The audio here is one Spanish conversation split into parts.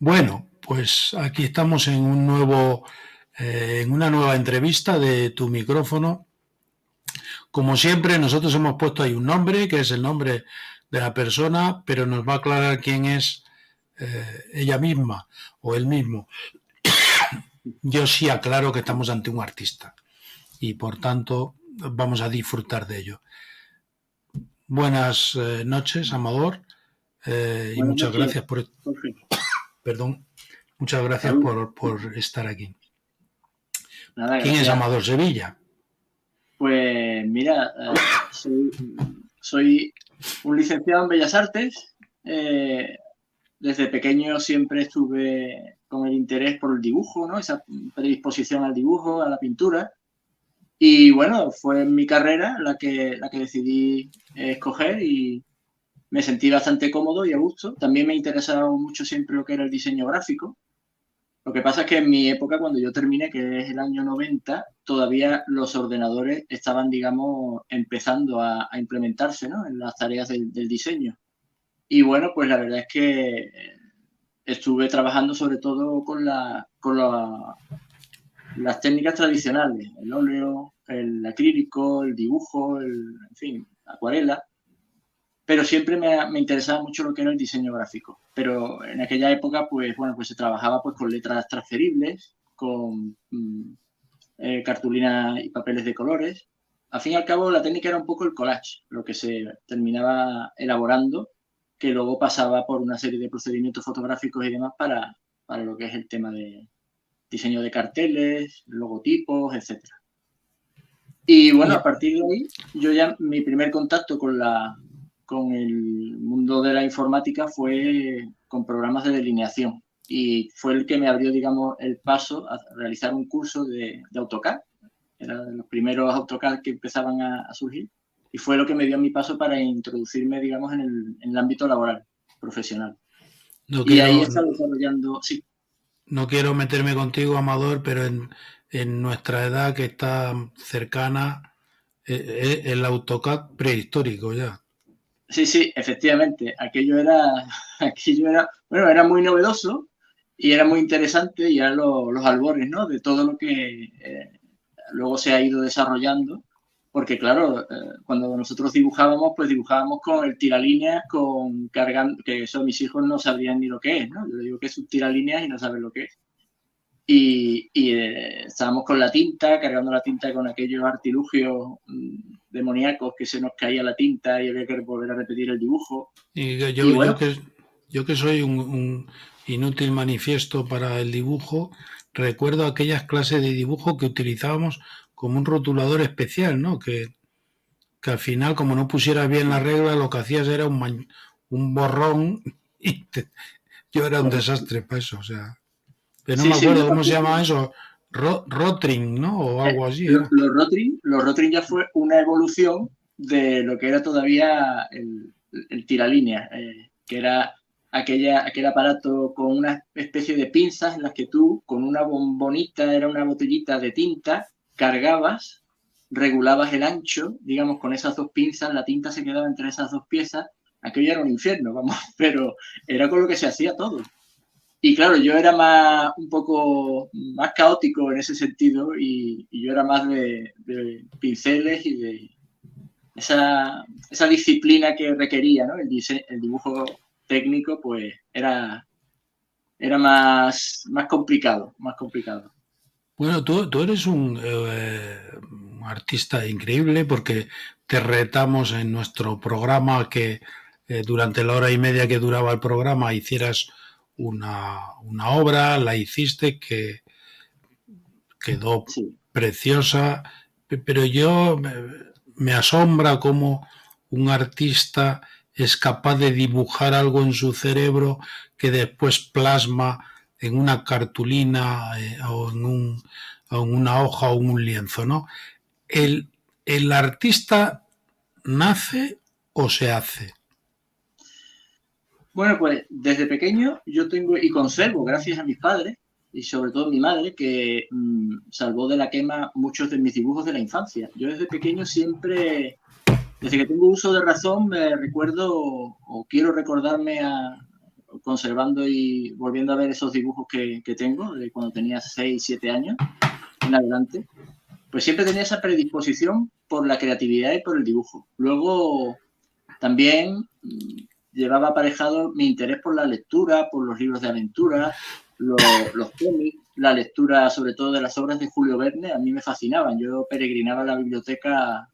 Bueno, pues aquí estamos en en una nueva entrevista de Tu Micrófono. Como siempre, nosotros hemos puesto ahí un nombre, que es el nombre de la persona, pero nos va a aclarar quién es ella misma o él mismo. Yo sí aclaro que estamos ante un artista y por tanto vamos a disfrutar de ello. Buenas noches, Amador, y Buenas muchas noches, gracias Jorge. perdón, muchas gracias Salud. por estar aquí. Nada, ¿Quién es gracias. Amador Sevilla? Pues mira, soy un licenciado en Bellas Artes. Eh, Desde pequeño siempre estuve con el interés por el dibujo, ¿no? Esa predisposición al dibujo, a la pintura. Y bueno, fue mi carrera la que decidí escoger y me sentí bastante cómodo y a gusto. También me interesaba mucho siempre lo que era el diseño gráfico. Lo que pasa es que en mi época, cuando yo terminé, que es el año 90, todavía los ordenadores estaban, digamos, empezando a implementarse, ¿no? En las tareas del diseño. Y bueno, pues la verdad es que estuve trabajando sobre todo con las técnicas tradicionales, el óleo, el acrílico, el dibujo, en fin, acuarela, pero siempre me interesaba mucho lo que era el diseño gráfico. Pero en aquella época, pues bueno, pues se trabajaba pues con letras transferibles, con cartulinas y papeles de colores. Al fin y al cabo, la técnica era un poco el collage, lo que se terminaba elaborando, que luego pasaba por una serie de procedimientos fotográficos y demás para lo que es el tema de diseño de carteles, logotipos, etcétera. Y bueno, a Y, partir de ahí, yo ya mi primer contacto con el mundo de la informática fue con programas de delineación y fue el que me abrió, digamos, el paso a realizar un curso de AutoCAD. Era de los primeros AutoCAD que empezaban a surgir y fue lo que me dio mi paso para introducirme, digamos, en el ámbito laboral, profesional. no Y ahí he quiero, estado desarrollando, sí, no quiero meterme contigo, Amador, pero en nuestra edad que está cercana, el AutoCAD prehistórico ya. sí, sí, efectivamente, bueno, era muy novedoso y era muy interesante y eran los albores, ¿no? De todo lo que luego se ha ido desarrollando, porque claro, cuando nosotros dibujábamos, pues dibujábamos con el tiralíneas, con cargando, que eso mis hijos no sabrían ni lo que es, ¿no? Yo le digo que es un tiralíneas y no saben lo que es. Estábamos con la tinta, cargando la tinta con aquellos artilugios demoníacos que se nos caía la tinta y había que volver a repetir el dibujo. Y Y bueno, yo que soy un inútil manifiesto para el dibujo, recuerdo aquellas clases de dibujo que utilizábamos como un rotulador especial, ¿no? Que al final, como no pusieras bien la regla, lo que hacías era un borrón y yo era un correcto. desastre para eso, o sea. Pero no Sí, me sí, acuerdo yo cómo se tampoco. llamaba eso. Rotring, ¿no? O algo así era. Los Rotring ya fue una evolución de lo que era todavía el tiralínea, que era aquel aparato con una especie de pinzas en las que tú, con una bombonita, era una botellita de tinta, cargabas, regulabas el ancho, digamos, con esas dos pinzas, la tinta se quedaba entre esas dos piezas. Aquello era un infierno, vamos, pero era con lo que se hacía todo. Y claro, yo era un poco más caótico en ese sentido y yo era más de pinceles y de esa disciplina que requería, ¿no? El dibujo técnico, pues era más complicado, más complicado. Bueno, tú eres un artista increíble porque te retamos en nuestro programa que durante la hora y media que duraba el programa hicieras una obra, la hiciste, que quedó Sí. preciosa, pero yo me asombra cómo un artista es capaz de dibujar algo en su cerebro que después plasma en una cartulina o en una hoja o en un lienzo, ¿no? El, el artista nace o se hace. Bueno, pues desde pequeño yo tengo y conservo, gracias a mis padres y sobre todo a mi madre, que salvó de la quema muchos de mis dibujos de la infancia. Yo desde pequeño siempre, desde que tengo uso de razón, me recuerdo o quiero recordarme conservando y volviendo a ver esos dibujos que tengo de cuando tenía 6, 7 años en adelante, pues siempre tenía esa predisposición por la creatividad y por el dibujo. Luego también llevaba aparejado mi interés por la lectura, por los libros de aventura, los cómics, la lectura sobre todo de las obras de Julio Verne, a mí me fascinaban. Yo peregrinaba a la biblioteca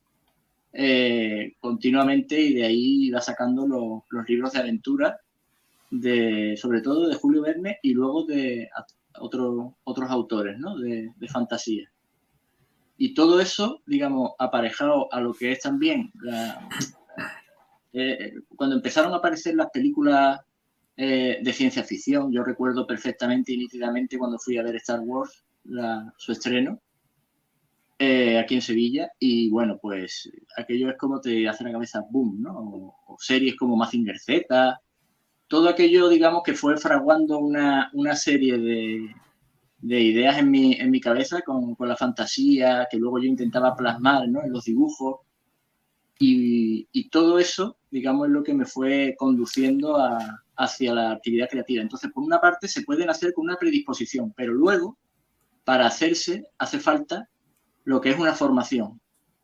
continuamente y de ahí iba sacando los libros de aventura, sobre todo de Julio Verne y luego de otros autores, ¿no? de fantasía. Y todo eso, digamos, aparejado a lo que es también cuando empezaron a aparecer las películas de ciencia ficción, yo recuerdo perfectamente y nítidamente cuando fui a ver Star Wars, su estreno, aquí en Sevilla, y bueno, pues aquello es como te hace la cabeza boom, ¿no? O series como Mazinger Z, todo aquello, digamos, que fue fraguando una serie de ideas en mi cabeza con la fantasía, que luego yo intentaba plasmar, ¿no? En los dibujos, y todo eso, digamos, es lo que me fue conduciendo hacia la actividad creativa. Entonces, por una parte, se pueden hacer con una predisposición, pero luego, para hacerse, hace falta lo que es una formación.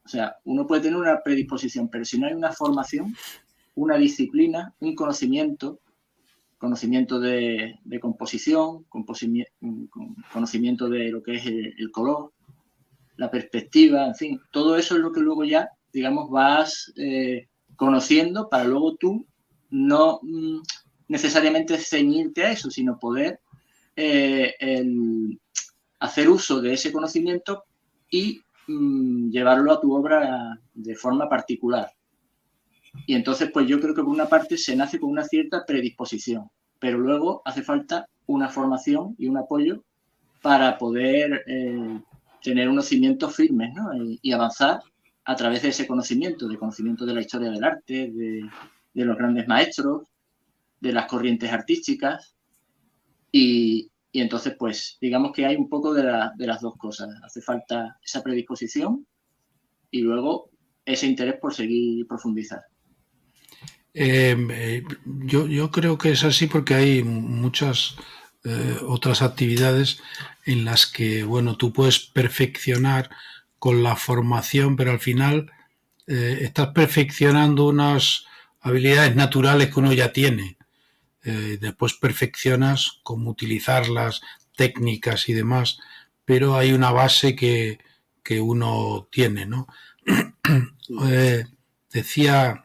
O sea, uno puede tener una predisposición, pero si no hay una formación, una disciplina, un conocimiento de composición, conocimiento de lo que es el color, la perspectiva, en fin, todo eso es lo que luego ya, digamos, vas conociendo para luego tú no necesariamente ceñirte a eso, sino poder hacer uso de ese conocimiento y llevarlo a tu obra de forma particular. Y entonces, pues yo creo que por una parte se nace con una cierta predisposición, pero luego hace falta una formación y un apoyo para poder tener unos cimientos firmes, ¿no? Y avanzar a través de ese conocimiento de la historia del arte, de los grandes maestros, de las corrientes artísticas. Y entonces, pues, digamos que hay un poco de las dos cosas. Hace falta esa predisposición y luego ese interés por seguir y profundizar. Yo creo que es así porque hay muchas otras actividades en las que, bueno, tú puedes perfeccionar con la formación, pero al final estás perfeccionando unas habilidades naturales que uno ya tiene. Después perfeccionas cómo utilizar las técnicas y demás, pero hay una base que uno tiene, ¿no? Decía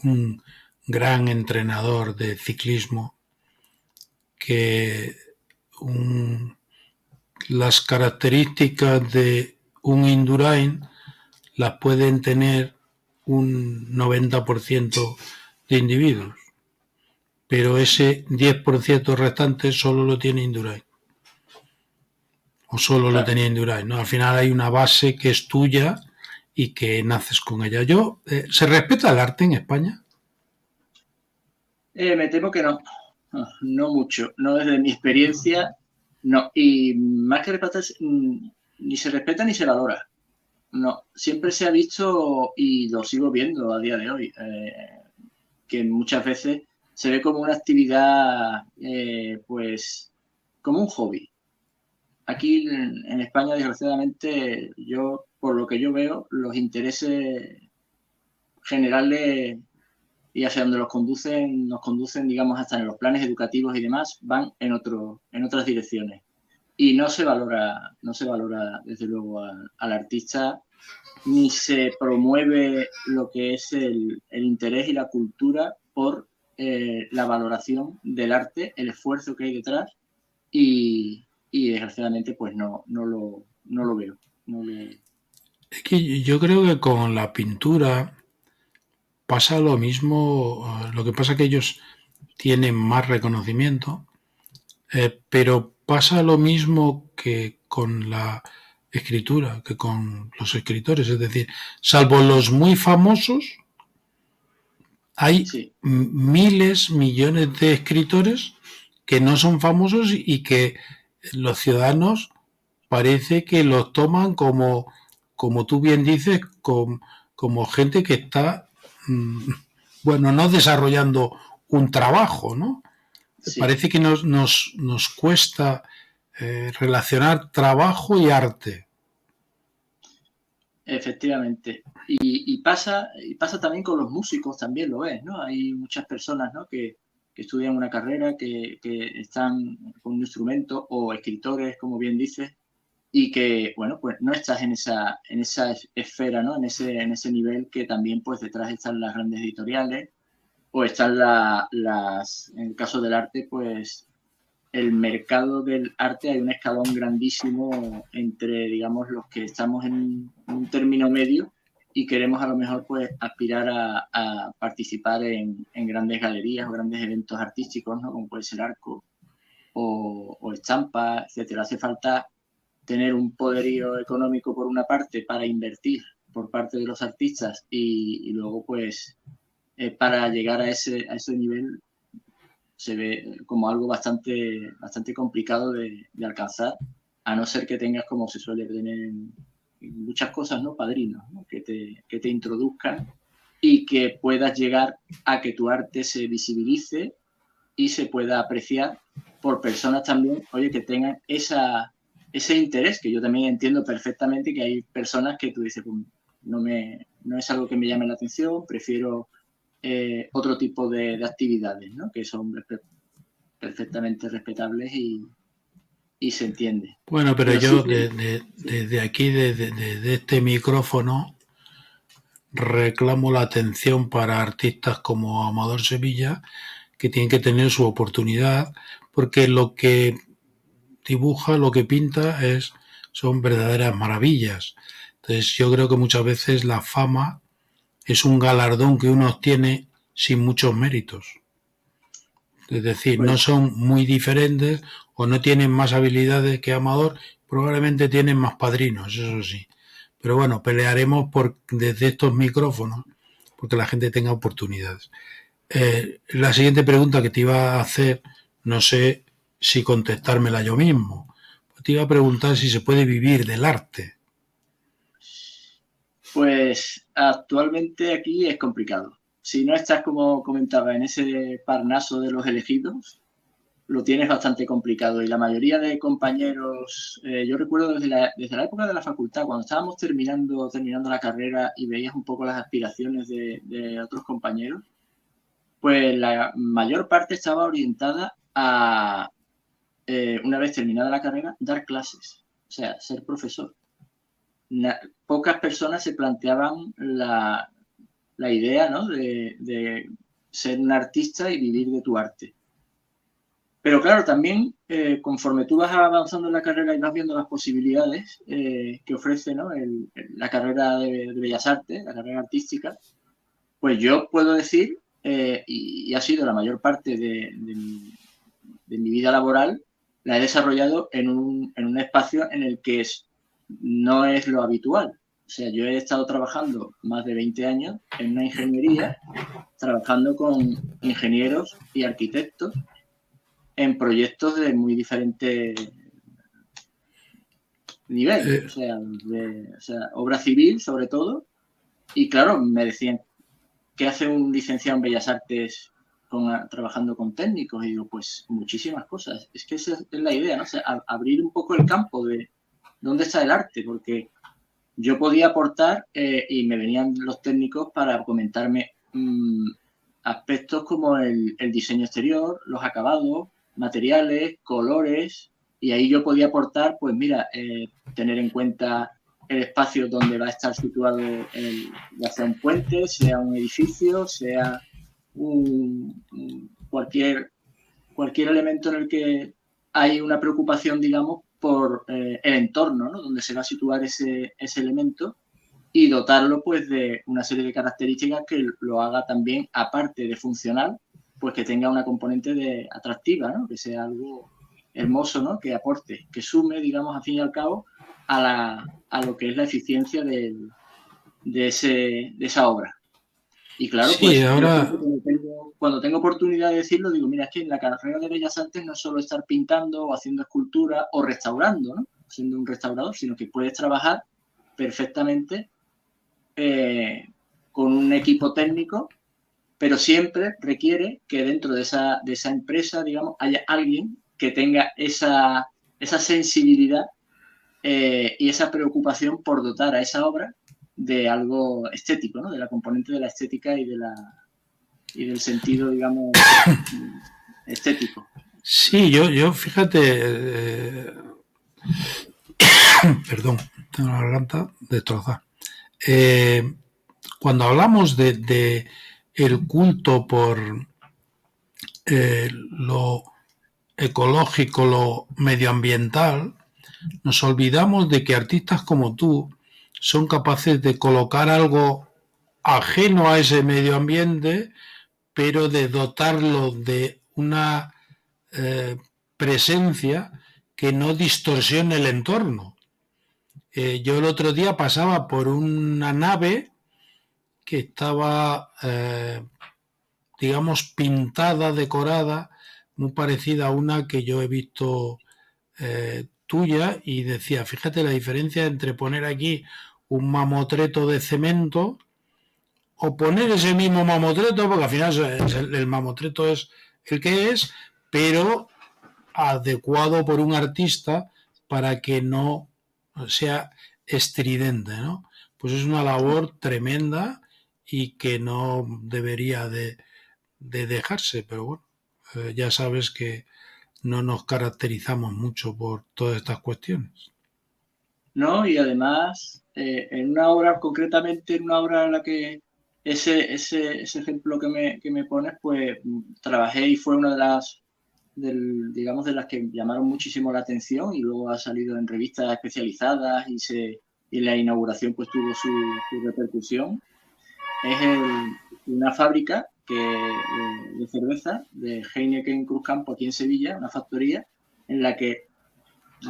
un gran entrenador de ciclismo que las características de un Indurain las pueden tener un 90% de individuos, pero ese 10% restante solo lo tiene Indurain. O solo lo tenía Indurain, ¿no? Al final hay una base que es tuya y que naces con ella. ¿Se respeta el arte en España? Me temo que no. No mucho. No desde mi experiencia, no. Y más que respetar, ni se respeta ni se valora. No. Siempre se ha visto, y lo sigo viendo a día de hoy, que muchas veces se ve como una actividad, pues, como un hobby. Aquí en España, desgraciadamente, por lo que yo veo, los intereses generales y hacia donde nos conducen, digamos, hasta en los planes educativos y demás, van en otras direcciones. Y no se valora desde luego al artista, ni se promueve lo que es el interés y la cultura por la valoración del arte, el esfuerzo que hay detrás, y desgraciadamente pues no lo veo. Es que yo creo que con la pintura pasa lo mismo, lo que pasa es que ellos tienen más reconocimiento, pero pasa lo mismo que con la escritura, que con los escritores, es decir, salvo los muy famosos, hay miles, millones de escritores que no son famosos y que los ciudadanos parece que los toman como tú bien dices, como gente que está, bueno, no desarrollando un trabajo, ¿no? Sí, Parece que nos cuesta relacionar trabajo y arte. efectivamente. Y pasa también con los músicos, también lo es, ¿no? Hay muchas personas, ¿no? que estudian una carrera, que están con un instrumento, o escritores, como bien dices, y que, bueno, pues no estás en esa esfera, ¿no? En ese nivel, que también, pues detrás están las grandes editoriales, o están en el caso del arte, pues el mercado del arte. Hay un escalón grandísimo entre, digamos, los que estamos en un término medio y queremos a lo mejor pues aspirar a participar en grandes galerías o grandes eventos artísticos, ¿no? Como puede ser Arco o Estampa, etcétera. Hace falta tener un poderío económico por una parte para invertir por parte de los artistas, y luego pues para llegar a ese nivel se ve como algo bastante complicado de alcanzar, a no ser que tengas, como se suele tener en muchas cosas, ¿no? Padrinos, ¿no? Que te introduzcan y que puedas llegar a que tu arte se visibilice y se pueda apreciar por personas también, oye, que tengan ese interés, que yo también entiendo perfectamente que hay personas que tú dices, pues, no es algo que me llame la atención, prefiero otro tipo de actividades, ¿no? Que son perfectamente respetables y se entiende. Bueno, pero Pero sí yo que, desde aquí, desde este micrófono, reclamo la atención para artistas como Amador Sevilla, que tienen que tener su oportunidad, porque lo que dibuja, lo que pinta son verdaderas maravillas. Entonces yo creo que muchas veces la fama es un galardón que uno obtiene sin muchos méritos. Es decir, no pues, son muy diferentes o no tienen más habilidades que Amador, probablemente tienen más padrinos, eso sí. Pero bueno, pelearemos desde estos micrófonos porque la gente tenga oportunidades. La siguiente pregunta que te iba a hacer, no sé si contestármela yo mismo. Te iba a preguntar si se puede vivir del arte. pues actualmente aquí es complicado. Si no estás, como comentaba, en ese parnaso de los elegidos, lo tienes bastante complicado. Y la mayoría de compañeros, yo recuerdo desde la época de la facultad, cuando estábamos terminando la carrera y veías un poco las aspiraciones de otros compañeros, pues la mayor parte estaba orientada a, una vez terminada la carrera, dar clases, o sea, ser profesor. Pocas personas se planteaban la idea, ¿no? de ser un artista y vivir de tu arte. Pero claro, también conforme tú vas avanzando en la carrera y vas viendo las posibilidades que ofrece, ¿no? la carrera de Bellas Artes, la carrera artística, pues yo puedo decir, y ha sido la mayor parte de mi vida laboral, la he desarrollado en un espacio en el que no es lo habitual. O sea, yo he estado trabajando más de 20 años en una ingeniería, trabajando con ingenieros y arquitectos en proyectos de muy diferente nivel, Eh, o sea, obra civil sobre todo. Y claro, me decían, ¿qué hace un licenciado en Bellas Artes trabajando con técnicos? Y digo, pues muchísimas cosas. Es que esa es la idea, ¿no? O sea, abrir un poco el campo de dónde está el arte, porque yo podía aportar y me venían los técnicos para comentarme aspectos como el diseño exterior, los acabados, materiales, colores, y ahí yo podía aportar, pues mira, tener en cuenta el espacio donde va a estar situado, ya sea un puente, sea un edificio, sea cualquier elemento en el que hay una preocupación, digamos, por el entorno, ¿no? Donde se va a situar ese elemento, y dotarlo pues de una serie de características que lo haga también, aparte de funcional, pues que tenga una componente de atractiva, ¿no? Que sea algo hermoso, ¿no? Que aporte, que sume, digamos, al fin y al cabo, a lo que es la eficiencia de esa obra. Y claro, sí, pues yo siempre ahora, cuando tengo oportunidad de decirlo, digo, mira, es que en la carrera de Bellas Artes no es solo estar pintando o haciendo escultura o restaurando, ¿no? Siendo un restaurador, sino que puedes trabajar perfectamente eh, con un equipo técnico pero siempre requiere que dentro de esa empresa, digamos, haya alguien que tenga esa sensibilidad y esa preocupación por dotar a esa obra de algo estético, ¿no? De la componente de la estética y del sentido, digamos, estético. Sí, yo fíjate, perdón, tengo la garganta destrozada. Cuando hablamos de el culto por lo ecológico, lo medioambiental, nos olvidamos de que artistas como tú son capaces de colocar algo ajeno a ese medio ambiente, pero de dotarlo de una presencia que no distorsione el entorno. Yo el otro día pasaba por una nave que estaba, digamos, pintada, decorada, muy parecida a una que yo he visto tuya, y decía, fíjate la diferencia entre poner aquí un mamotreto de cemento o poner ese mismo mamotreto, porque al final el mamotreto es el que es, pero adecuado por un artista para que no sea estridente, ¿no? Pues es una labor tremenda y que no debería de dejarse, pero bueno, ya sabes que no nos caracterizamos mucho por todas estas cuestiones. ¿No? Y además, en una obra, concretamente en una obra en la que ese ejemplo que me pones, pues trabajé y fue una de digamos, de las que llamaron muchísimo la atención y luego ha salido en revistas especializadas y la inauguración pues tuvo su repercusión. Es una fábrica de cerveza de Heineken Cruzcampo aquí en Sevilla, una factoría en la que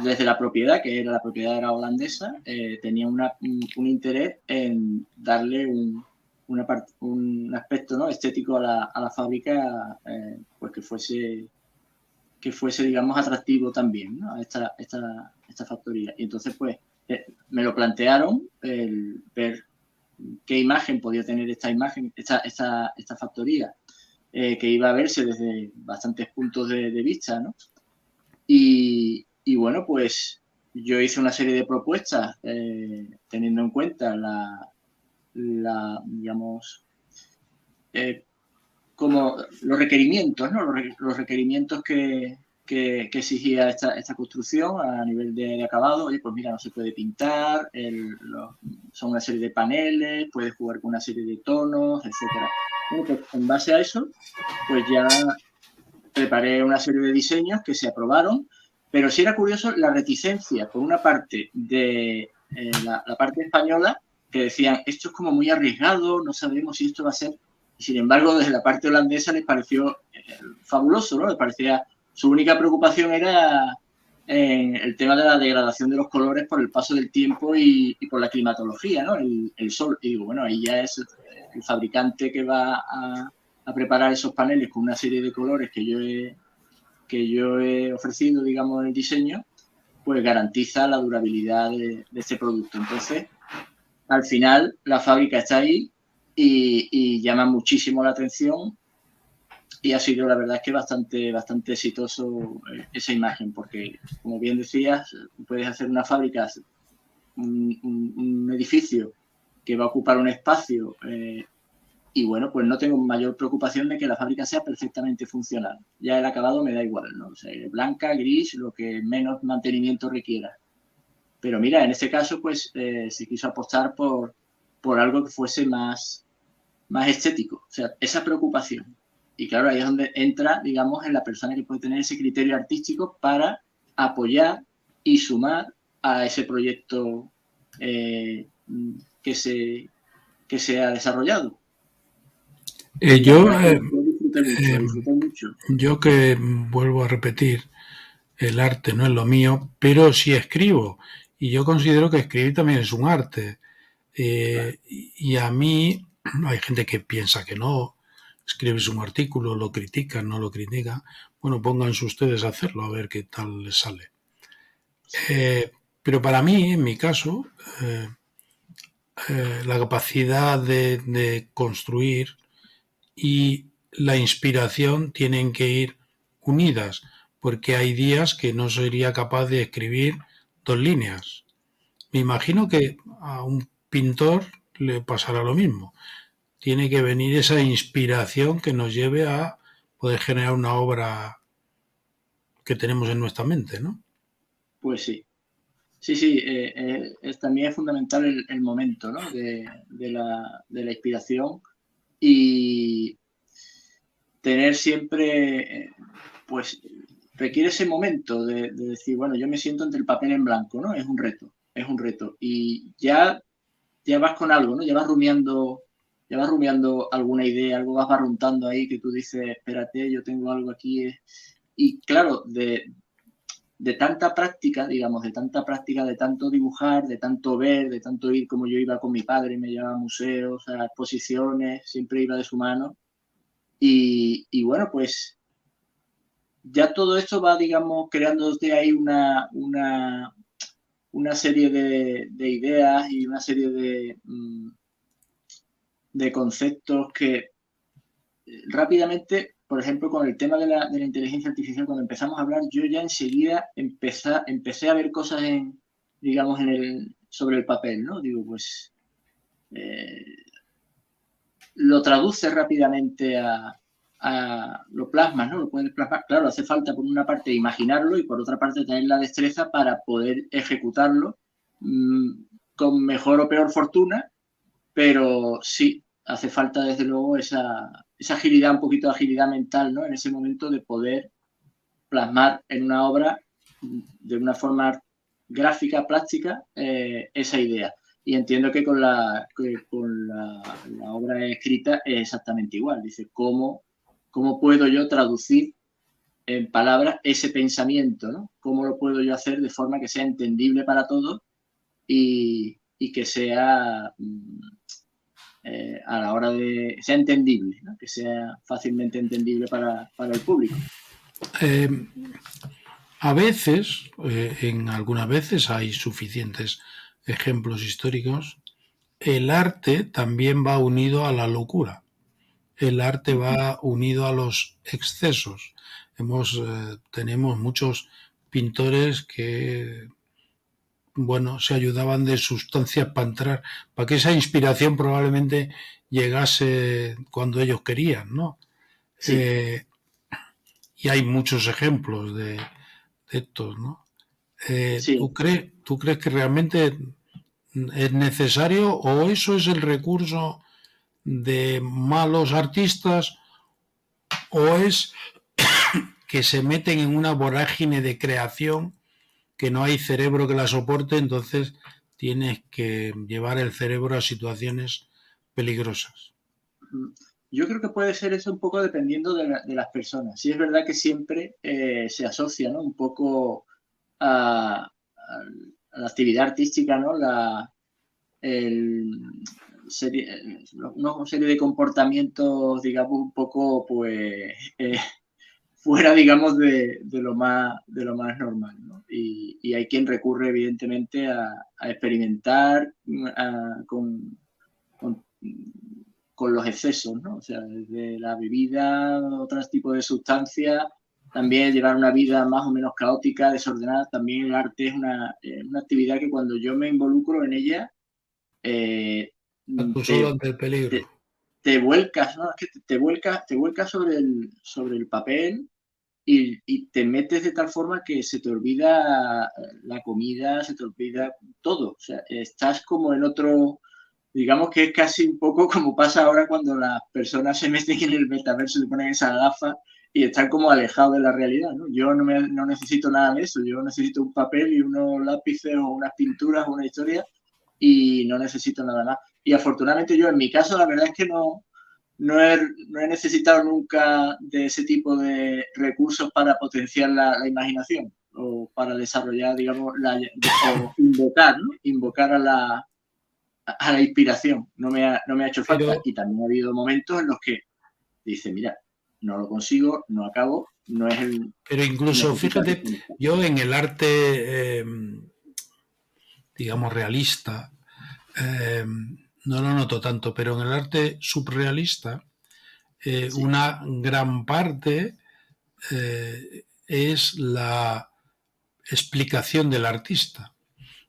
desde la propiedad, que era la propiedad era holandesa, tenía un interés en darle un aspecto, ¿no?, estético a la fábrica, pues que fuese, digamos, atractivo también, ¿no?, a esta factoría. Y entonces, pues, me lo plantearon el ver qué imagen podía tener esta factoría, que iba a verse desde bastantes puntos de vista, ¿no? Y bueno, pues yo hice una serie de propuestas teniendo en cuenta digamos, como los requerimientos, ¿no? Los requerimientos que exigía esta construcción a nivel de acabado. Oye, pues mira, no se puede pintar, son una serie de paneles, puedes jugar con una serie de tonos, etcétera. Bueno, pues en base a eso, pues ya preparé una serie de diseños que se aprobaron, pero sí era curioso la reticencia, por una parte, de la parte española, que decían, esto es como muy arriesgado, no sabemos si esto va a ser. Y sin embargo, desde la parte holandesa les pareció fabuloso, ¿no? Les parecía, su única preocupación era el tema de la degradación de los colores por el paso del tiempo y por la climatología, ¿no? El sol. Y digo, bueno, ahí ya es el fabricante que va a preparar esos paneles con una serie de colores que yo he ofrecido, digamos, en el diseño, pues garantiza la durabilidad de este producto. Entonces, al final, la fábrica está ahí y llama muchísimo la atención y ha sido, la verdad, es que bastante exitoso esa imagen, porque, como bien decías, puedes hacer una fábrica, un edificio que va a ocupar un espacio y bueno, pues no tengo mayor preocupación de que la fábrica sea perfectamente funcional. Ya el acabado me da igual, ¿no? O sea, blanca, gris, lo que menos mantenimiento requiera. Pero mira, en este caso, pues se quiso apostar por algo que fuese más estético. O sea, esa preocupación. Y claro, ahí es donde entra, digamos, en la persona que puede tener ese criterio artístico para apoyar y sumar a ese proyecto que se ha desarrollado. Yo, Yo disfruté mucho. yo que vuelvo a repetir, el arte no es lo mío, pero sí escribo. Y yo considero que escribir también es un arte. Claro. Y a mí, hay gente que piensa que no, escribes un artículo, lo critican, no lo critican. Bueno, pónganse ustedes a hacerlo, a ver qué tal les sale. Pero para mí, en mi caso, la capacidad de construir y la inspiración tienen que ir unidas, porque hay días que no sería capaz de escribir 2 líneas. Me imagino que a un pintor le pasará lo mismo. Tiene que venir esa inspiración que nos lleve a poder generar una obra que tenemos en nuestra mente, ¿no? Pues sí. Sí, sí, también es fundamental el momento, ¿no? De la inspiración y tener siempre, pues, requiere ese momento de decir, bueno, yo me siento ante el papel en blanco, ¿no? Es un reto, es un reto. Y ya vas con algo, ¿no? Ya vas rumiando alguna idea, algo vas barruntando ahí que tú dices, espérate, yo tengo algo aquí. Y claro, de tanta práctica, digamos, de tanta práctica, de tanto dibujar, de tanto ver, de tanto ir como yo iba con mi padre, me llevaba a museos, a exposiciones, siempre iba de su mano. Y bueno, pues ya todo esto va, digamos, creándote ahí una serie de ideas y una serie de conceptos que rápidamente, por ejemplo, con el tema de la inteligencia artificial, cuando empezamos a hablar, yo ya enseguida empecé a ver cosas digamos, sobre el papel, ¿no? Digo, pues eh, lo traduce rápidamente lo plasmas, ¿no? Lo puedes plasmar. Claro, hace falta por una parte imaginarlo y por otra parte tener la destreza para poder ejecutarlo con mejor o peor fortuna, pero sí, hace falta desde luego esa agilidad, un poquito de agilidad mental, ¿no? En ese momento de poder plasmar en una obra de una forma gráfica, plástica, esa idea. Y entiendo que con la obra escrita es exactamente igual. Dice, ¿cómo puedo yo traducir en palabras ese pensamiento? ¿No? ¿Cómo lo puedo yo hacer de forma que sea entendible para todos y que sea a la hora sea entendible, ¿no? Que sea fácilmente entendible para el público? Eh, a veces, en algunas veces hay suficientes ejemplos históricos, el arte también va unido a la locura. El arte va unido a los excesos. Tenemos muchos pintores que, bueno, se ayudaban de sustancias para entrar, para que esa inspiración probablemente llegase cuando ellos querían, ¿no? Sí. Y hay muchos ejemplos de estos, ¿no? Sí. ¿Tú crees que realmente es necesario o eso es el recurso de malos artistas o es que se meten en una vorágine de creación que no hay cerebro que la soporte, entonces tienes que llevar el cerebro a situaciones peligrosas? Yo creo que puede ser eso un poco dependiendo de las personas. Sí es verdad que siempre se asocia, ¿no? Un poco a la actividad artística, ¿no? El, una serie de comportamientos, digamos, un poco, pues, fuera, digamos, de lo más normal, ¿no? Y hay quien recurre, evidentemente, a experimentar con, con los excesos, ¿no? O sea, desde la bebida, otros tipos de sustancias, también llevar una vida más o menos caótica, desordenada. También el arte es una actividad que cuando yo me involucro en ella, eh, A tu solo te, ante el peligro. te vuelcas, ¿no? Es que te vuelcas sobre el papel y te metes de tal forma que se te olvida la comida, se te olvida todo. O sea, estás como en otro, digamos que es casi un poco como pasa ahora cuando las personas se meten en el metaverso, se ponen esas gafas y están como alejados de la realidad, ¿no? Yo no necesito nada de eso, yo necesito un papel y unos lápices o unas pinturas o una historia y no necesito nada más. Y afortunadamente yo en mi caso la verdad es que no he necesitado nunca de ese tipo de recursos para potenciar la imaginación o para desarrollar, digamos, o invocar, ¿no? Invocar a la inspiración. No me ha hecho falta. Pero, Y también ha habido momentos en los que dice, mira, no lo consigo, no acabo, no es el... pero incluso, Necesitas fíjate, desconectar. yo en el arte, digamos, realista, no lo noto tanto, pero en el arte subrealista, Sí, una gran parte es la explicación del artista.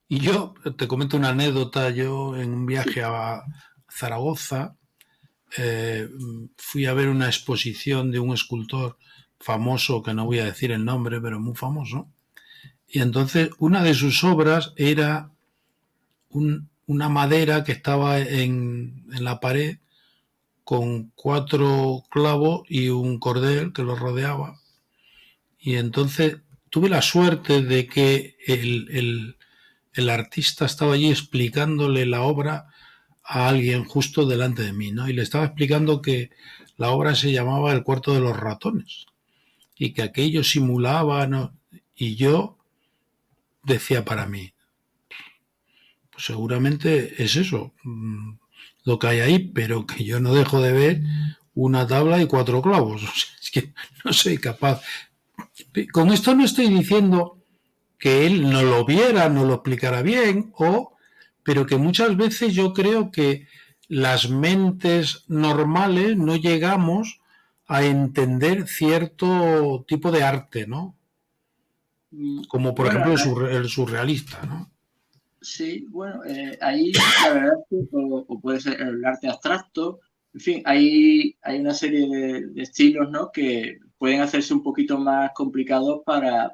Y yo te comento una anécdota. Yo en un sí. viaje a Zaragoza eh, fui a ver una exposición de un escultor famoso, que no voy a decir el nombre, pero muy famoso. Y entonces una de sus obras era una madera que estaba en la pared con 4 clavos y un cordel que lo rodeaba. Y entonces tuve la suerte de que el artista estaba allí explicándole la obra a alguien justo delante de mí, ¿no? Y le estaba explicando que la obra se llamaba El cuarto de los ratones y que aquello simulaba, ¿no? Y yo decía para mí, pues seguramente es eso, lo que hay ahí, pero que yo no dejo de ver una tabla y 4 clavos. O sea, es que no soy capaz. Con esto no estoy diciendo que él no lo viera, no lo explicara bien, pero que muchas veces yo creo que las mentes normales no llegamos a entender cierto tipo de arte, ¿no? Como por Bueno, ejemplo el surrealista, ¿no? sí, bueno, ahí la verdad es que, o puede ser el arte abstracto, en fin, hay una serie de estilos, ¿no? Que pueden hacerse un poquito más complicados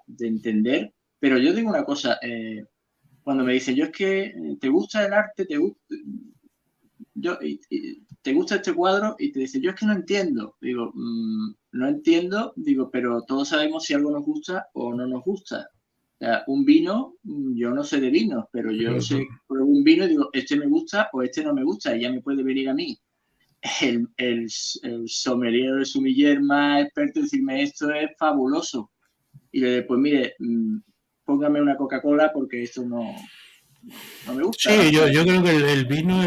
de entender, pero yo digo una cosa, cuando me dicen, yo es que te gusta el arte, te gusta este cuadro y te dice, yo es que no entiendo. Digo, no entiendo, digo, pero todos sabemos si algo nos gusta o no nos gusta. O sea, un vino, yo no sé de vinos, pero yo sé, pruebo un vino y digo, este me gusta o este no me gusta, y ya me puede venir a mí el sommelier o el sumiller más experto y decirme, esto es fabuloso. Y le digo, pues mire, póngame una Coca-Cola porque esto no me gusta, Sí, ¿no? yo creo que el vino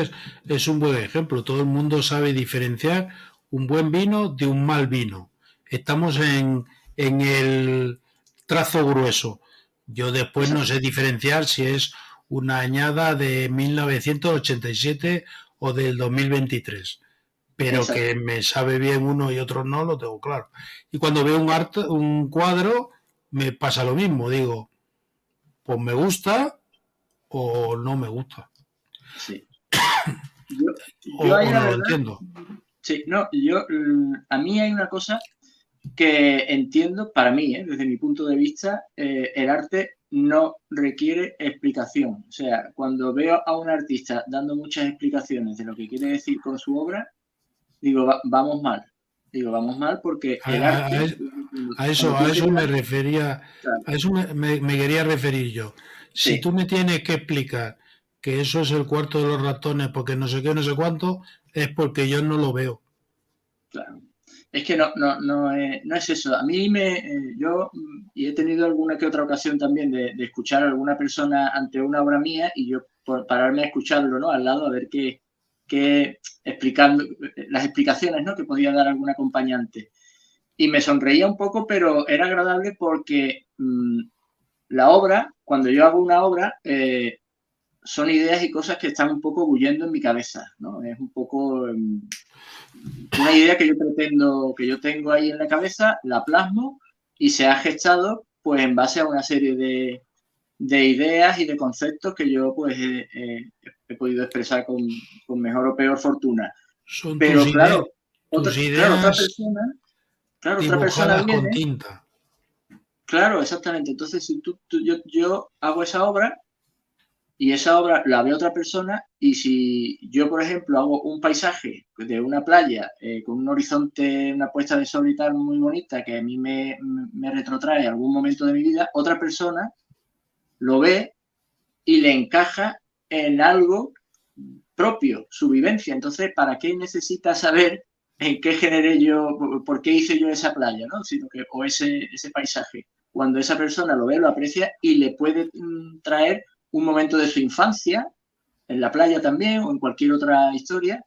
es un buen ejemplo. Todo el mundo sabe diferenciar un buen vino de un mal vino. Estamos en el trazo grueso. Yo después no Exacto. sé diferenciar si es una añada de 1987 o del 2023. Pero Exacto. que me sabe bien uno y otro no, lo tengo claro. Y cuando veo un cuadro, me pasa lo mismo. Digo, pues me gusta o no me gusta. Sí. Yo ahí O la no lo verdad, entiendo. sí, no, a mí hay una cosa que entiendo, para mí, desde mi punto de vista, el arte no requiere explicación. O sea, cuando veo a un artista dando muchas explicaciones de lo que quiere decir con su obra, digo, vamos mal. Digo, vamos mal porque A, el a- arte, cuando a tú eso me creas, refería, claro, a eso me quería referir yo. Si sí, tú me tienes que explicar que eso es el cuarto de los ratones porque no sé qué, no sé cuánto, es porque yo no lo veo. claro. Es que no es eso. A mí yo y he tenido alguna que otra ocasión también de escuchar a alguna persona ante una obra mía y yo por pararme a escucharlo, ¿no? Al lado a ver explicando, las explicaciones, ¿no? Que podía dar algún acompañante. Y me sonreía un poco, pero era agradable porque la obra, cuando yo hago una obra, son ideas y cosas que están un poco bullendo en mi cabeza, ¿no? Es un poco una idea que yo pretendo, que yo tengo ahí en la cabeza, la plasmo y se ha gestado pues en base a una serie de ideas y de conceptos que yo pues he podido expresar con mejor o peor fortuna. Son Pero claro, tus claro, ideas otra persona dibujadas con viene, tinta. claro, exactamente. Entonces, si yo hago esa obra y esa obra la ve otra persona y si yo, por ejemplo, hago un paisaje de una playa con un horizonte, una puesta de sol y tal muy bonita que a mí me retrotrae a algún momento de mi vida, otra persona lo ve y le encaja en algo propio, su vivencia. Entonces, ¿para qué necesita saber en qué generé yo, por qué hice yo esa playa, ¿no? O ese paisaje? Cuando esa persona lo ve, lo aprecia y le puede traer un momento de su infancia, en la playa también o en cualquier otra historia,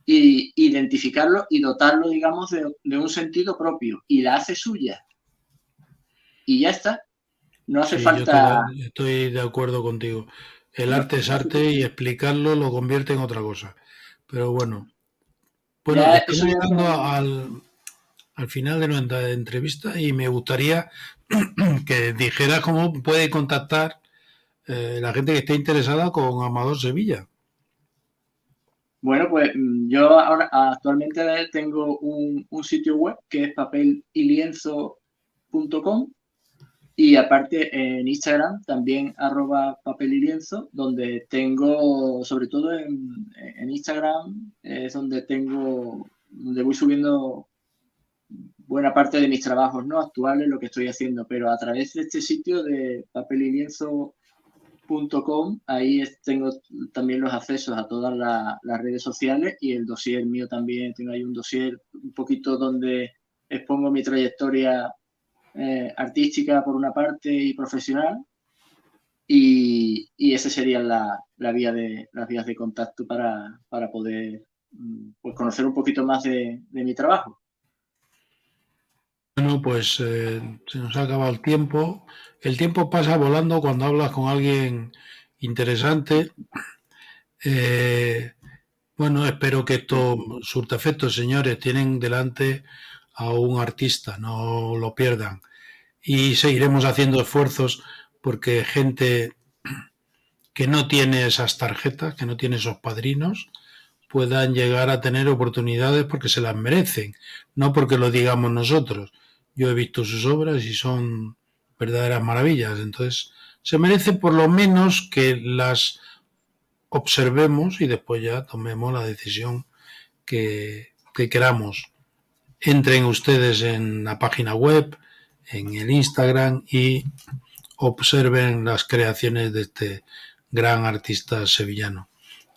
y identificarlo y dotarlo, digamos, de un sentido propio y la hace suya. Y ya está. No hace Sí, falta. estoy de acuerdo contigo. El No, arte es no hace arte y falta. explicarlo lo convierte en otra cosa. Pero bueno, Bueno, Ya eso estamos ya llegando son... al final de nuestra entrevista y me gustaría que dijeras cómo puede contactar la gente que esté interesada con Amador Sevilla. Bueno, pues yo ahora actualmente tengo un sitio web que es papelylienzo.com y aparte en Instagram también @papelylienzo, donde tengo, sobre todo en Instagram, es donde voy subiendo buena parte de mis trabajos, ¿no? Actuales, lo que estoy haciendo, pero a través de este sitio de papelylienzo.com, ahí tengo también los accesos a todas las redes sociales y el dossier mío también. Tengo ahí un dossier un poquito donde expongo mi trayectoria artística por una parte y profesional, y esa sería las vías de contacto para poder pues conocer un poquito más de mi trabajo. Bueno, pues se nos ha acabado el tiempo. El tiempo pasa volando cuando hablas con alguien interesante. Eh, bueno, espero que esto surta efectos, señores. Tienen delante a un artista, no lo pierdan. Y seguiremos haciendo esfuerzos porque gente que no tiene esas tarjetas, que no tiene esos padrinos, puedan llegar a tener oportunidades porque se las merecen, no porque lo digamos nosotros. Yo he visto sus obras y son verdaderas maravillas, entonces se merece por lo menos que las observemos y después ya tomemos la decisión que queramos. Entren ustedes en la página web, en el Instagram y observen las creaciones de este gran artista sevillano.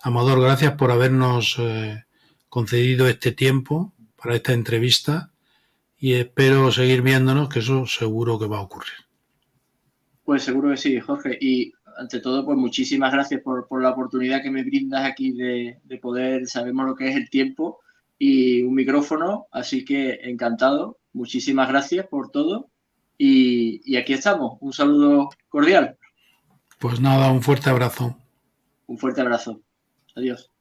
Amador, gracias por habernos concedido este tiempo para esta entrevista y espero seguir viéndonos, que eso seguro que va a ocurrir. Pues seguro que sí, Jorge. Y ante todo, pues muchísimas gracias por la oportunidad que me brindas aquí de poder, sabemos lo que es el tiempo y un micrófono, así que encantado. Muchísimas gracias por todo y aquí estamos. Un saludo cordial. Pues nada, un fuerte abrazo. Un fuerte abrazo. Adiós.